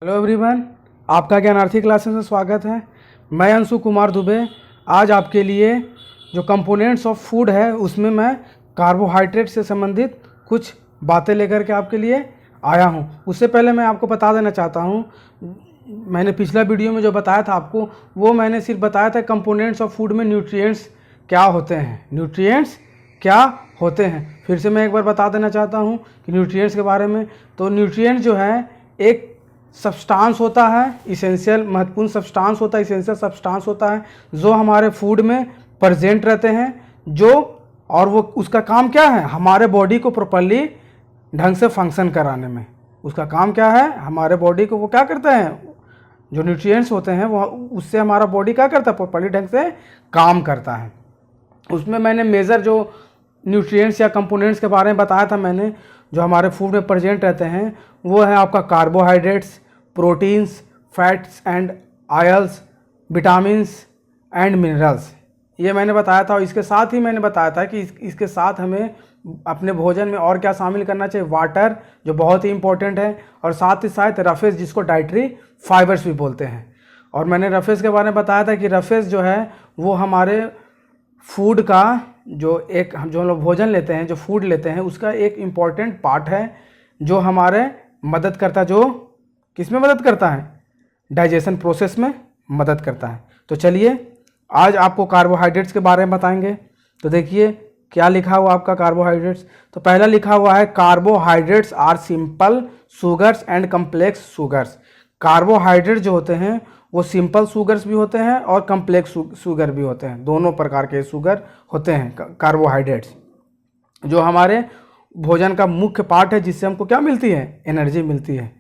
Hello everyone, आपका Gyanarthi classes में स्वागत है। मैं अंशु कुमार दुबे आज आपके लिए जो कंपोनेंट्स ऑफ फूड है उसमें मैं कार्बोहाइड्रेट से संबंधित कुछ बातें लेकर के आपके लिए आया हूं। उससे पहले मैं आपको बता देना चाहता हूं, मैंने पिछला वीडियो में जो बताया था आपको, वो मैंने सिर्फ बताया था कंपोनेंट्स ऑफ फूड में न्यूट्रिएंट्स क्या होते हैं। न्यूट्रिएंट्स क्या होते हैं फिर से मैं एक बार बता देना चाहता हूं कि न्यूट्रिएंट्स के बारे में। तो न्यूट्रिएंट्स जो है एक सब्सटेंस होता है, इसेंशियल महत्वपूर्ण सब्सटेंस होता है, इसेंशियल सब्सटेंस होता है जो हमारे फूड में प्रेजेंट रहते हैं, जो और वो उसका काम क्या है, हमारे बॉडी को प्रॉपर्ली ढंग से फंक्शन कराने में। उसका काम क्या है, हमारे बॉडी को वो क्या करते हैं, जो न्यूट्रिएंट्स होते हैं वो उससे हमारा बॉडी क्या करता है, प्रॉपर्ली ढंग से काम करता है। उसमें मैंने मेजर जो न्यूट्रिएंट्स या कंपोनेंट्स के बारे में बताया था मैंने, जो हमारे फूड में प्रेजेंट रहते हैं, वो है आपका carbohydrates, proteins, fats and oils, vitamins and minerals, ये मैंने बताया था। और इसके साथ ही मैंने बताया था कि इसके साथ हमें अपने भोजन में और क्या शामिल करना चाहिए, वाटर जो बहुत ही इंपॉर्टेंट है, और साथ ही साथ रफेज जिसको डाइटरी फाइबर्स भी बोलते हैं। और मैंने रफेज के बारे में बताया था कि रफेज जो है वो हमारे फूड का जो हम लोग भोजन लेते हैं, जो फूड लेते हैं, उसका एक इम्पॉर्टेंट पार्ट है जो हमारे मदद करता है। जो किस में मदद करता है, डाइजेशन प्रोसेस में मदद करता है। तो चलिए आज आपको कार्बोहाइड्रेट्स के बारे में बताएंगे। तो देखिए क्या लिखा हुआ आपका कार्बोहाइड्रेट्स। तो पहला लिखा हुआ है carbohydrates are simple sugars and complex sugars. Carbohydrate जो होते हैं वो सिंपल शुगर्स भी होते हैं और कम्प्लेक्स शुगर भी होते हैं, दोनों प्रकार के शुगर होते हैं कार्बोहाइड्रेट्स, जो हमारे भोजन का मुख्य पार्ट है, जिससे हमको क्या मिलती है, एनर्जी मिलती है।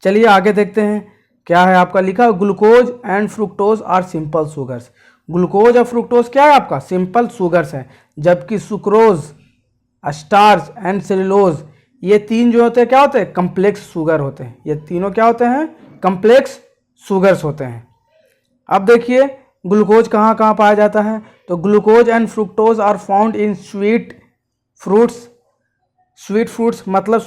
चलिए आगे देखते हैं क्या है आपका लिखा, glucose and fructose are simple sugars. Glucose और फ्रुक्टोज क्या है आपका, सिंपल शुगर्स है, जबकि सुक्रोज, स्टार्च एंड सेलुलोज ये तीन जो होते हैं क्या होते हैं, कम्प्लेक्स शुगर होते हैं। ये तीनों क्या होते हैं, कम्प्लेक्स शुगर्स होते हैं। अब देखिए ग्लूकोज कहाँ कहाँ पाया जाता है। तो glucose and fructose are found in sweet fruits. Sweet fruits मतलब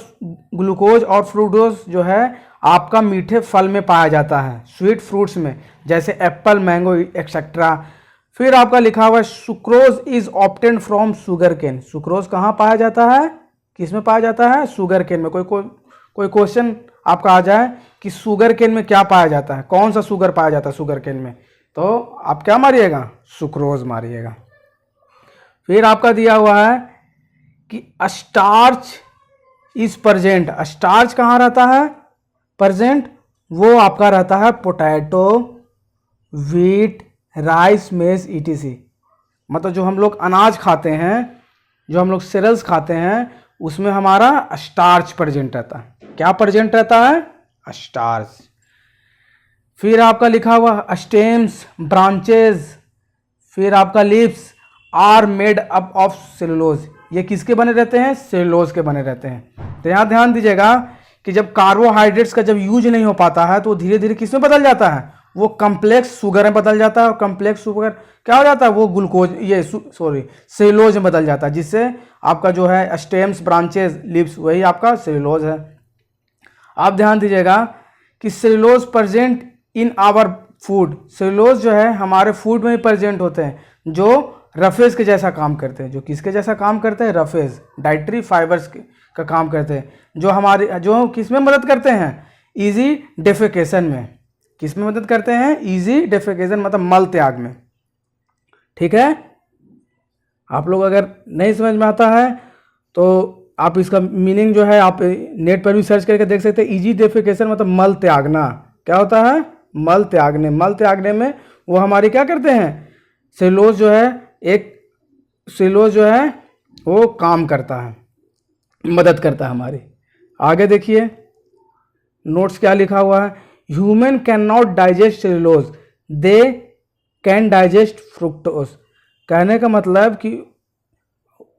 ग्लूकोज और फ्रुक्टोज जो है आपका मीठे फल में पाया जाता है, स्वीट फ्रूट्स में, जैसे एप्पल, मैंगो एक्सेट्रा। फिर आपका लिखा हुआ है sucrose is obtained from sugar cane. Sucrose कहाँ पाया जाता है, किस में पाया जाता है, शुगर केन में। कोई क्वेश्चन आपका आ जाए कि शुगर केन में क्या पाया जाता है, कौन सा शुगर पाया जाता है शुगर केन में, तो आप क्या मारिएगा, सुक्रोज मारिएगा। फिर आपका दिया हुआ है कि स्टार्च इज प्रेजेंट। स्टार्च कहाँ रहता है, प्रेजेंट, वो आपका रहता है पोटैटो, व्हीट, राइस, मेज ईटीसी। मतलब जो हम लोग अनाज खाते हैं, जो हम लोग सीरियल्स खाते हैं, उसमें हमारा स्टार्च प्रेजेंट रहता है। क्या प्रेजेंट रहता है, स्टार्च। फिर आपका लिखा हुआ स्टेम्स, ब्रांचेज, फिर आपका leaves are made up of cellulose. ये किसके बने रहते हैं, सेलुलोज के बने रहते हैं। तो यहाँ ध्यान दीजिएगा कि जब कार्बोहाइड्रेट्स का जब यूज नहीं हो पाता है तो धीरे धीरे किस में बदल जाता है, वो कम्प्लेक्स शुगर में बदल जाता है। और कम्प्लेक्स शुगर क्या हो जाता है, वो ग्लूकोज सेलुलोज में बदल जाता है, जिससे आपका जो है स्टेम्स, ब्रांचेज, लीव्स वही आपका सेलुलोज है। आप ध्यान दीजिएगा कि cellulose present in our food. Cellulose जो है हमारे फूड में ही प्रेजेंट होते हैं, जो रफेज के जैसा काम करते हैं। जो किसके जैसा काम करते हैं, रफेज, डाइटरी फाइबर्स का काम करते हैं, जो किस में मदद करते हैं, इजी डेफिकेशन में। किस में मदद करते हैं, इजी डेफिकेशन मतलब मल त्याग में। ठीक है, आप लोग अगर नहीं समझ में आता है तो आप इसका मीनिंग जो है आप नेट पर भी सर्च करके देख सकते हैं। इजी डेफिकेशन मतलब मल त्यागना। क्या होता है, मल त्यागने। मल त्यागने में वो हमारी क्या करते हैं, सेलुलोज जो है, एक सेलुलोज जो है वो काम करता है, मदद करता है हमारी। आगे देखिए नोट्स क्या लिखा हुआ है, human can not digest cellulose, they can digest fructose. कहने का मतलब कि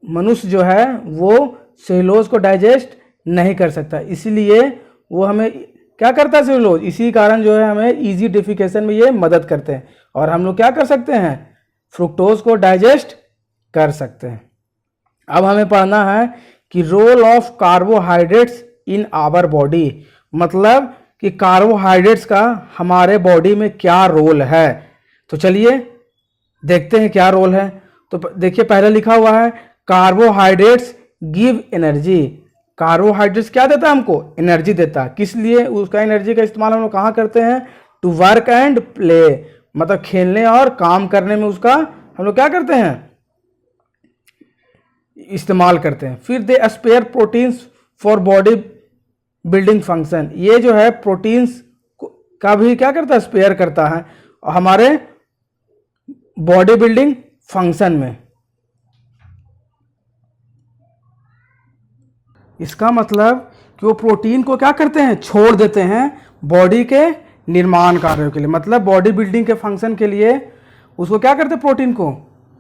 मनुष्य जो है वो सेलुलोज को डाइजेस्ट नहीं कर सकता, इसीलिए वो हमें क्या करता है, सेलुलोज, इसी कारण जो है हमें इजी डेफिकेशन में ये मदद करते हैं, और हम लोग क्या कर सकते हैं, फ्रुक्टोज को डाइजेस्ट कर सकते हैं। अब हमें पढ़ना है कि role of carbohydrates in our body, मतलब कि कार्बोहाइड्रेट्स का हमारे बॉडी में क्या रोल है। तो चलिए देखते हैं क्या रोल है। तो देखिए पहले लिखा हुआ है कार्बोहाइड्रेट्स गिव एनर्जी। कार्बोहाइड्रेट्स क्या देता है हमको? एनर्जी देता है। किस लिए? उसका एनर्जी का इस्तेमाल हम लोग कहाँ करते हैं? टू वर्क एंड प्ले, मतलब खेलने और काम करने में उसका हम लोग क्या करते हैं? इस्तेमाल करते हैं। फिर they spare proteins for body building function. ये जो है प्रोटीन्स का भी क्या करता है? स्पेयर करता है हमारे बॉडी बिल्डिंग फंक्शन में। इसका मतलब कि वो प्रोटीन को क्या करते हैं? छोड़ देते हैं बॉडी के निर्माण कार्यों के लिए, मतलब बॉडी बिल्डिंग के फंक्शन के लिए उसको क्या करते हैं? प्रोटीन को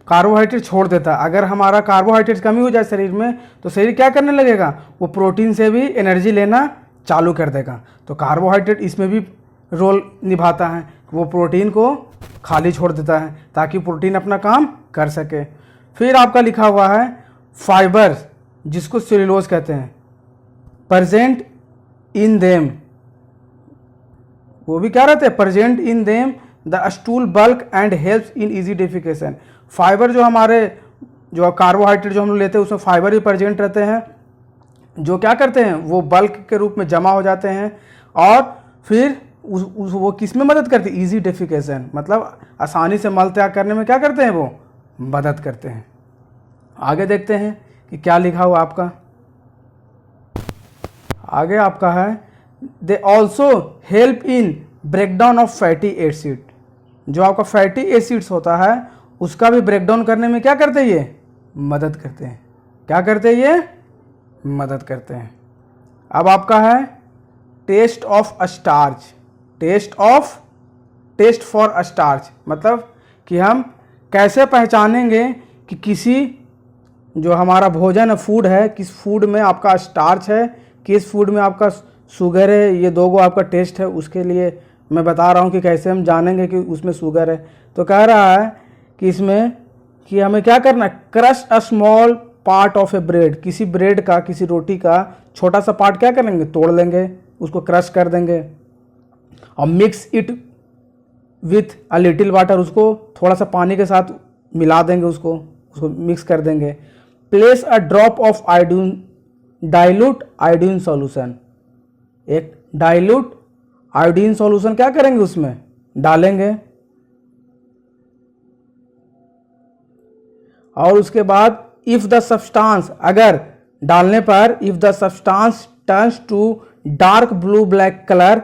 कार्बोहाइड्रेट छोड़ देता है। अगर हमारा कार्बोहाइड्रेट कमी हो जाए शरीर में तो शरीर क्या करने लगेगा? वो प्रोटीन से भी एनर्जी लेना चालू कर देगा। तो कार्बोहाइड्रेट इसमें भी रोल निभाता है, वो प्रोटीन को खाली छोड़ देता है ताकि प्रोटीन अपना काम कर सके। फिर आपका लिखा हुआ है फाइबर्स, जिसको सेल्यूलोज कहते हैं, प्रेजेंट इन देम। वो भी क्या रहते हैं? Present in them the stool bulk and helps in easy defecation. Fibre जो हमारे जो कार्बोहाइड्रेट जो हम लोग लेते हैं उसमें फाइबर भी प्रेजेंट रहते हैं, जो क्या करते हैं? वो बल्क के रूप में जमा हो जाते हैं और फिर वो किस में मदद करते हैं? इजी डेफिकेशन, मतलब आसानी से मल त्याग करने में क्या करते हैं? वो मदद करते हैं। आगे देखते हैं कि क्या लिखा हुआ आपका। आगे आपका है they also help in breakdown of fatty acid. जो आपका फैटी एसिड्स होता है उसका भी ब्रेकडाउन करने में क्या करते हैं? ये मदद करते हैं। क्या करते हैं? ये मदद करते हैं। अब आपका है test of starch. Test for starch, मतलब कि हम कैसे पहचानेंगे कि किसी जो हमारा भोजन फूड है, किस फूड में आपका स्टार्च है, किस फूड में आपका शुगर है। ये दो गो आपका टेस्ट है, उसके लिए मैं बता रहा हूँ कि कैसे हम जानेंगे कि उसमें शुगर है। तो कह रहा है कि इसमें कि हमें क्या करना है? Crush a small part of A bread. किसी ब्रेड का, किसी रोटी का छोटा सा पार्ट क्या करेंगे? तोड़ लेंगे, उसको क्रश कर देंगे और mix it with a little water. उसको थोड़ा सा पानी के साथ मिला देंगे, उसको मिक्स कर देंगे। Place a drop of dilute iodine solution. एक डाइल्यूट आयोडीन सॉल्यूशन क्या करेंगे? उसमें डालेंगे और उसके बाद इफ द सब्सटेंस, अगर डालने पर if the substance turns to dark blue black colour,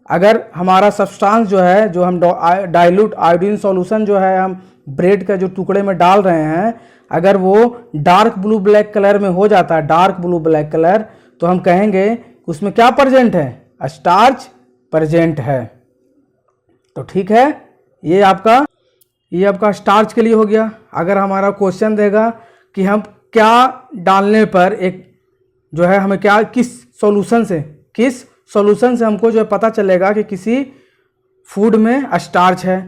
अगर हमारा सब्सटेंस जो है, जो हम डाइल्यूट आयोडीन सॉल्यूशन जो है हम ब्रेड का जो टुकड़े में डाल रहे हैं, अगर वो डार्क ब्लू ब्लैक कलर में हो जाता है, डार्क ब्लू ब्लैक कलर, तो हम कहेंगे उसमें क्या प्रेजेंट है? स्टार्च प्रेजेंट है। तो ठीक है, ये आपका स्टार्च के लिए हो गया। अगर हमारा क्वेश्चन देगा कि हम क्या डालने पर एक जो है हमें क्या किस सॉल्यूशन से हमको जो है पता चलेगा कि किसी फूड में स्टार्च है,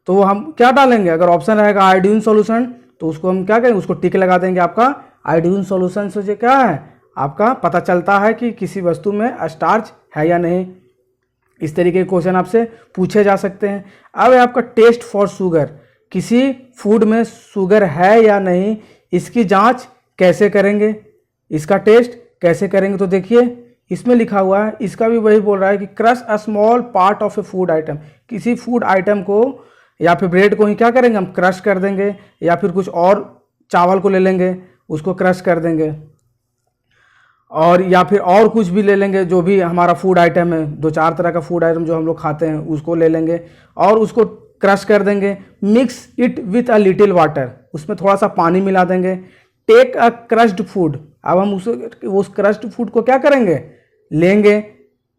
तो वो हम क्या डालेंगे? अगर ऑप्शन रहेगा आयोडीन सॉल्यूशन तो उसको हम क्या करेंगे? उसको टिक लगा देंगे। आपका आयोडीन सॉल्यूशन से जो क्या है आपका पता चलता है कि किसी वस्तु में स्टार्च है या नहीं। इस तरीके के क्वेश्चन आपसे पूछे जा सकते हैं। अब है आपका टेस्ट फॉर शुगर। किसी फूड में शुगर है या नहीं, इसकी जांच कैसे करेंगे? इसका टेस्ट कैसे करेंगे? तो देखिए इसमें लिखा हुआ है, इसका भी वही बोल रहा है कि crush a small part of A food item. किसी फूड आइटम को या फिर ब्रेड को ही क्या करेंगे? हम क्रश कर देंगे, या फिर कुछ और चावल को ले लेंगे, उसको क्रश कर देंगे, और या फिर और कुछ भी ले लेंगे जो भी हमारा फूड आइटम है। 2-4 तरह का फूड आइटम जो हम लोग खाते हैं उसको ले लेंगे और उसको क्रश कर देंगे। Mix it with a little water, उसमें थोड़ा सा पानी मिला देंगे। टेक अ क्रश्ड फूड, अब हम उस क्रश्ड फूड को क्या करेंगे? लेंगे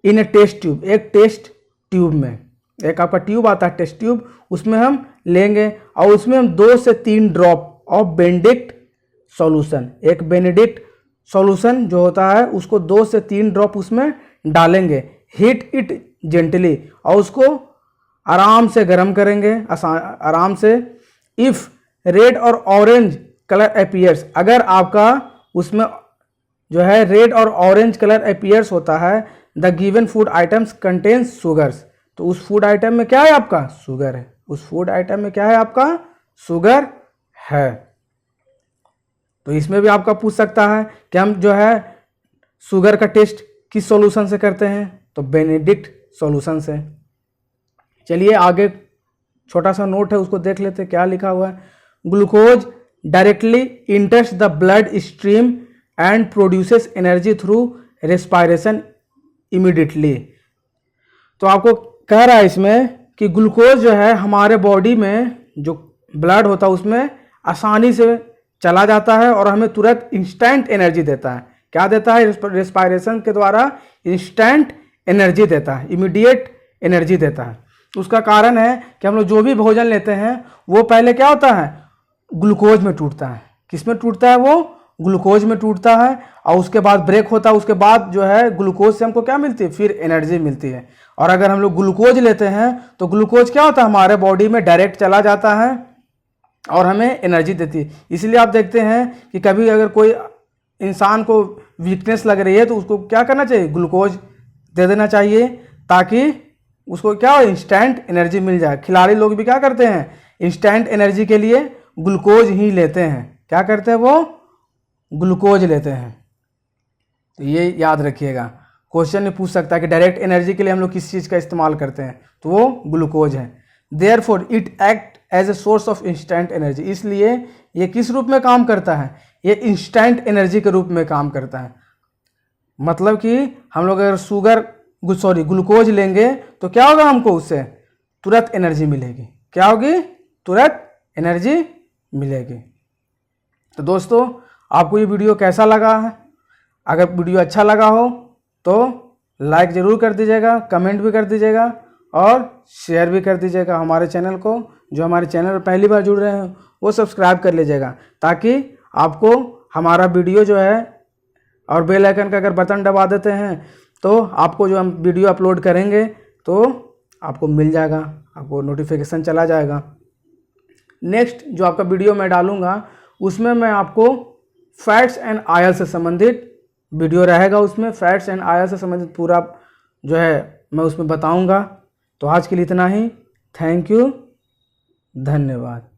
इन ए टेस्ट ट्यूब, एक टेस्ट ट्यूब में, एक आपका ट्यूब आता है टेस्ट ट्यूब, उसमें हम लेंगे और उसमें हम 2 से 3 ड्रॉप ऑफ बेनेडिक्ट सॉल्यूशन, एक बेनेडिक्ट सॉल्यूशन जो होता है उसको 2 से 3 ड्रॉप उसमें डालेंगे। हीट इट जेंटली, और उसको आराम से गर्म करेंगे, आराम से। इफ़ रेड और ऑरेंज कलर अपीयर्स, अगर आपका उसमें जो है रेड और ऑरेंज कलर अपीयर्स होता है, the given food items contains sugars. तो उस फूड आइटम में क्या है आपका? शुगर है। उस फूड आइटम में क्या है आपका? शुगर है। तो इसमें भी आपका पूछ सकता है कि हम जो है शुगर का टेस्ट किस सॉल्यूशन से करते हैं? तो बेनेडिक्ट सॉल्यूशन से। चलिए आगे छोटा सा नोट है उसको देख लेते हैं क्या लिखा हुआ है। Glucose directly इंटर्स the blood stream and produces energy through respiration immediately. तो आपको कह रहा है इसमें कि ग्लूकोज जो है हमारे बॉडी में जो ब्लड होता है उसमें आसानी से चला जाता है और हमें तुरंत इंस्टेंट एनर्जी देता है। क्या देता है? रेस्पायरेशन के द्वारा इंस्टेंट एनर्जी देता है, इमीडिएट एनर्जी देता है। उसका कारण है कि हम लोग जो भी भोजन लेते हैं वो पहले क्या होता है? ग्लूकोज में टूटता है। किस में टूटता है? वो ग्लूकोज में टूटता है और उसके बाद ब्रेक होता है। उसके बाद जो है ग्लूकोज से हमको क्या मिलती है? फिर एनर्जी मिलती है। और अगर हम लोग ग्लूकोज लेते हैं तो ग्लूकोज क्या होता है? हमारे बॉडी में डायरेक्ट चला जाता है और हमें एनर्जी देती है। इसलिए आप देखते हैं कि कभी अगर कोई इंसान को वीकनेस लग रही है तो उसको क्या करना चाहिए? ग्लूकोज दे देना चाहिए ताकि उसको क्या हो? इंस्टेंट एनर्जी मिल जाए। खिलाड़ी लोग भी क्या करते हैं? इंस्टेंट एनर्जी के लिए ग्लूकोज ही लेते हैं। क्या करते हैं? वो ग्लूकोज लेते हैं। तो ये याद रखिएगा, क्वेश्चन में पूछ सकता है कि डायरेक्ट एनर्जी के लिए हम लोग किस चीज़ का इस्तेमाल करते हैं? तो वो ग्लूकोज है। Therefore it act as a source of instant energy. इसलिए ये किस रूप में काम करता है? ये इंस्टेंट एनर्जी के रूप में काम करता है। मतलब कि हम लोग अगर ग्लूकोज लेंगे तो क्या होगा? हमको उससे तुरंत एनर्जी मिलेगी। क्या होगी? तुरंत एनर्जी मिलेगी। तो दोस्तों आपको ये वीडियो कैसा लगा है? अगर वीडियो अच्छा लगा हो तो लाइक ज़रूर कर दीजिएगा, कमेंट भी कर दीजिएगा और शेयर भी कर दीजिएगा हमारे चैनल को। जो हमारे चैनल पर पहली बार जुड़ रहे हैं वो सब्सक्राइब कर लीजिएगा ताकि आपको हमारा वीडियो जो है और बेल आइकन का अगर बटन दबा देते हैं तो आपको जो हम वीडियो अपलोड करेंगे तो आपको मिल जाएगा, आपको नोटिफिकेशन चला जाएगा। नेक्स्ट जो आपका वीडियो मैं डालूँगा उसमें मैं आपको फैट्स एंड ऑयल से संबंधित वीडियो रहेगा। उसमें फैट्स एंड ऑयल से संबंधित पूरा जो है मैं उसमें बताऊंगा। तो आज के लिए इतना ही। थैंक यू, धन्यवाद।